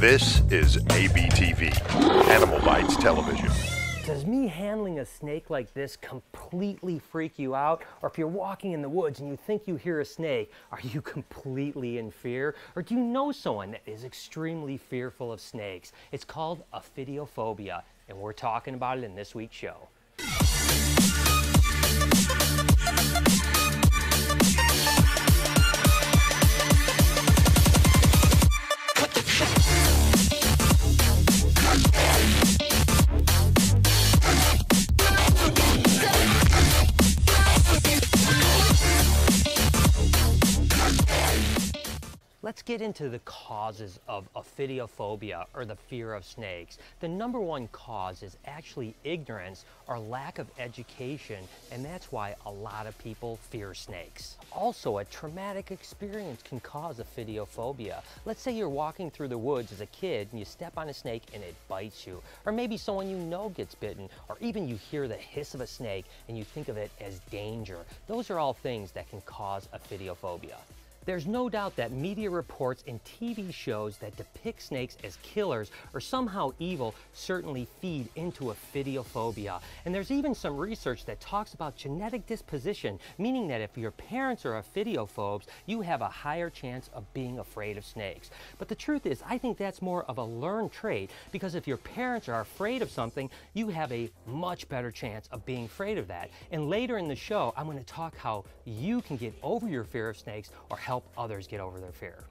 This is ABtv, Animal Bites Television. Does me handling a snake like this completely freak you out? Or if you're walking in the woods and you think you hear a snake, are you completely in fear? Or do you know someone that is extremely fearful of snakes? It's called Ophidiophbia, and we're talking about it in this week's show. Let's get into the causes of Ophidiophbia, or the fear of snakes. The number one cause is actually ignorance or lack of education, and that's why a lot of people fear snakes. Also, a traumatic experience can cause Ophidiophbia. Let's say you're walking through the woods as a kid and you step on a snake and it bites you. Or maybe someone you know gets bitten, or even you hear the hiss of a snake and you think of it as danger. Those are all things that can cause Ophidiophbia. There's no doubt that media reports and TV shows that depict snakes as killers or somehow evil certainly feed into Ophidiophbia. And there's even some research that talks about genetic disposition, meaning that if your parents are Ophidiophobes, you have a higher chance of being afraid of snakes. But the truth is, I think that's more of a learned trait, because if your parents are afraid of something, you have a much better chance of being afraid of that. And later in the show, I'm going to talk how you can get over your fear of snakes or help others get over their fear.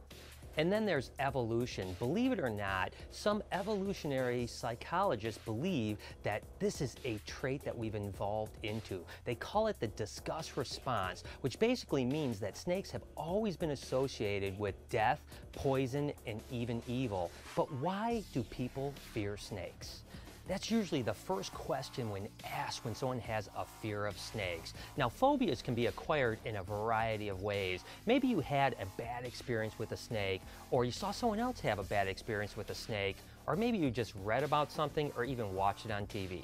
And then there's evolution. Believe it or not, some evolutionary psychologists believe that this is a trait that we've evolved into. They call it the disgust response, which basically means that snakes have always been associated with death, poison, and even evil. But why do people fear snakes? That's usually the first question when asked when someone has a fear of snakes. Now, phobias can be acquired in a variety of ways. Maybe you had a bad experience with a snake, or you saw someone else have a bad experience with a snake, or maybe you just read about something or even watched it on TV.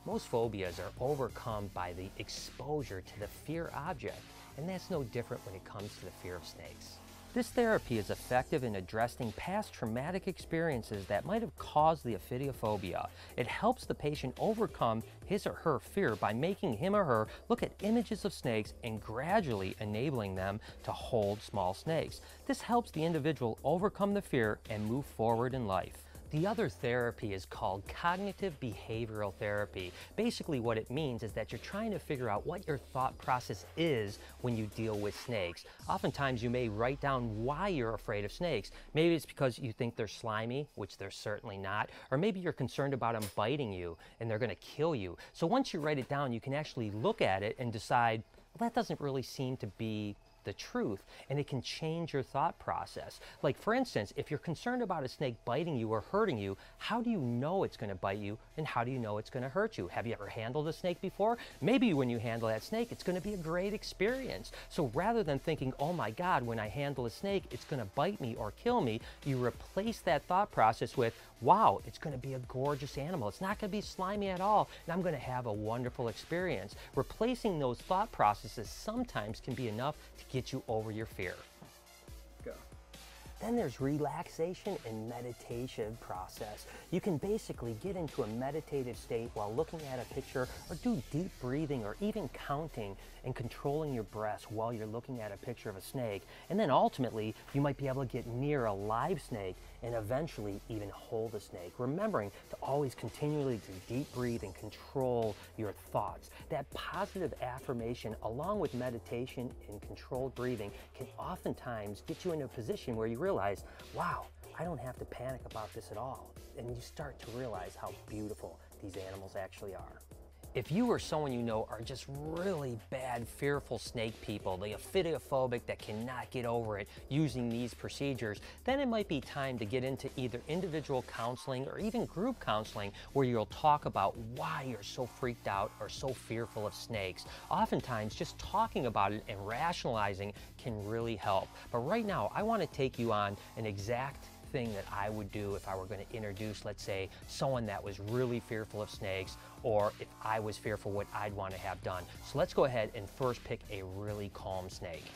Most phobias are overcome by the exposure to the fear object, and that's no different when it comes to the fear of snakes. This therapy is effective in addressing past traumatic experiences that might have caused the Ophidiophbia. It helps the patient overcome his or her fear by making him or her look at images of snakes and gradually enabling them to hold small snakes. This helps the individual overcome the fear and move forward in life. The other therapy is called cognitive behavioral therapy. Basically what it means is that you're trying to figure out what your thought process is when you deal with snakes. Oftentimes you may write down why you're afraid of snakes. Maybe it's because you think they're slimy, which they're certainly not, or maybe you're concerned about them biting you and they're going to kill you. So once you write it down, you can actually look at it and decide, well, that doesn't really seem to be the truth, and it can change your thought process. Like, for instance, if you're concerned about a snake biting you or hurting you, how do you know it's going to bite you, and how do you know it's going to hurt you? Have you ever handled a snake before? Maybe when you handle that snake, it's going to be a great experience. So rather than thinking, oh my God, when I handle a snake, it's going to bite me or kill me, you replace that thought process with, wow, it's going to be a gorgeous animal. It's not going to be slimy at all, and I'm going to have a wonderful experience. Replacing those thought processes sometimes can be enough to get you over your fear. Go. Then there's relaxation and meditation process. You can basically get into a meditative state while looking at a picture, or do deep breathing, or even counting and controlling your breath while you're looking at a picture of a snake. And then ultimately, you might be able to get near a live snake and eventually even hold a snake, remembering to always continually to deep breathe and control your thoughts. That positive affirmation, along with meditation and controlled breathing, can oftentimes get you in a position where you realize, wow, I don't have to panic about this at all. And you start to realize how beautiful these animals actually are. If you or someone you know are just really bad, fearful snake people, the ophidiophobic that cannot get over it using these procedures, then it might be time to get into either individual counseling or even group counseling, where you'll talk about why you're so freaked out or so fearful of snakes. Oftentimes, just talking about it and rationalizing can really help. But right now, I want to take you on an exact thing that I would do if I were going to introduce, let's say, someone that was really fearful of snakes, or if I was fearful, what I'd want to have done. So let's go ahead and first pick a really calm snake.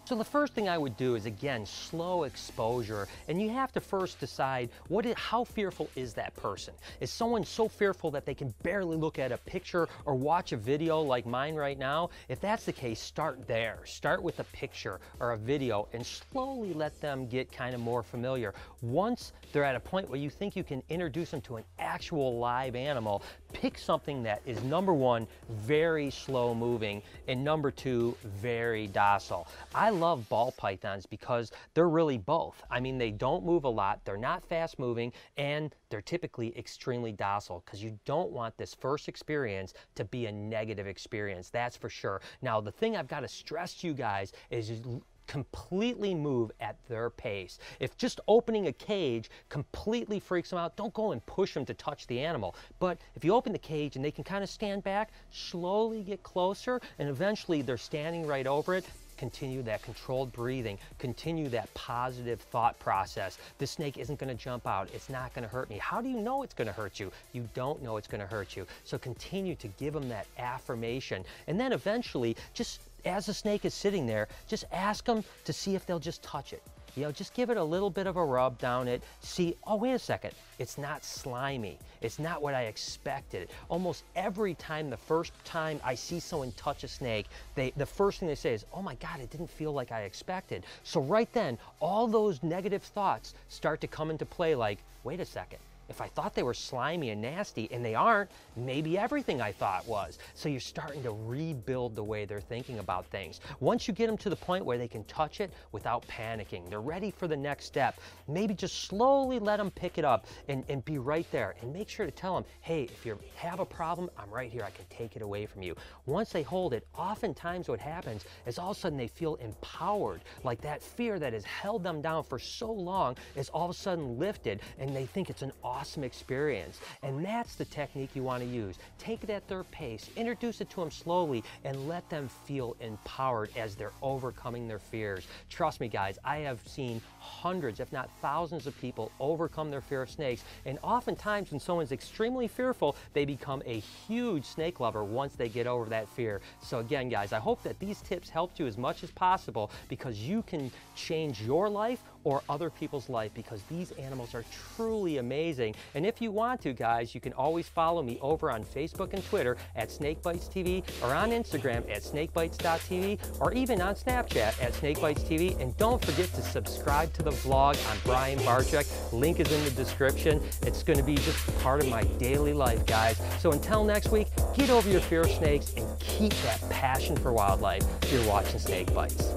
So the first thing I would do is, again, slow exposure, and you have to first decide how fearful is that person? Is someone so fearful that they can barely look at a picture or watch a video like mine right now? If that's the case, start there. Start with a picture or a video and slowly let them get kind of more familiar. Once they're at a point where you think you can introduce them to an actual live animal, pick something that is, number one, very slow moving, and number two, very docile. I love ball pythons because they're really both. I mean, they don't move a lot, they're not fast moving, and they're typically extremely docile, because you don't want this first experience to be a negative experience, that's for sure. Now, the thing I've got to stress to you guys is completely move at their pace. If just opening a cage completely freaks them out, don't go and push them to touch the animal. But if you open the cage and they can kind of stand back, slowly get closer, and eventually they're standing right over it, continue that controlled breathing, continue that positive thought process. The snake isn't going to jump out, it's not going to hurt me. How do you know it's going to hurt you? You don't know it's going to hurt you. So continue to give them that affirmation, and then eventually, just as the snake is sitting there, just ask them to see if they'll just touch it. You know, just give it a little bit of a rub down it. See, oh, wait a second, it's not slimy. It's not what I expected. Almost every time, the first time I see someone touch a snake, the first thing they say is, oh my God, it didn't feel like I expected. So right then, all those negative thoughts start to come into play, like, wait a second. If I thought they were slimy and nasty, and they aren't, maybe everything I thought was. So you're starting to rebuild the way they're thinking about things. Once you get them to the point where they can touch it without panicking, they're ready for the next step, maybe just slowly let them pick it up and be right there. And make sure to tell them, hey, if you have a problem, I'm right here, I can take it away from you. Once they hold it, oftentimes what happens is all of a sudden they feel empowered, like that fear that has held them down for so long is all of a sudden lifted, and they think it's an awesome experience. And that's the technique you want to use. Take it at their pace, introduce it to them slowly, and let them feel empowered as they're overcoming their fears. Trust me, guys, I have seen hundreds, if not thousands of people overcome their fear of snakes, and oftentimes when someone's extremely fearful, they become a huge snake lover once they get over that fear. So again, guys, I hope that these tips helped you as much as possible, because you can change your life or other people's life, because these animals are truly amazing. And if you want to, guys, you can always follow me over on Facebook and Twitter at SnakeBytesTV, or on Instagram at SnakeBytes.tv, or even on Snapchat at SnakeBytesTV. And don't forget to subscribe to the vlog on Brian Barczyk. Link is in the description. It's going to be just part of my daily life, guys. So until next week, get over your fear of snakes and keep that passion for wildlife. You're watching Snake Bites.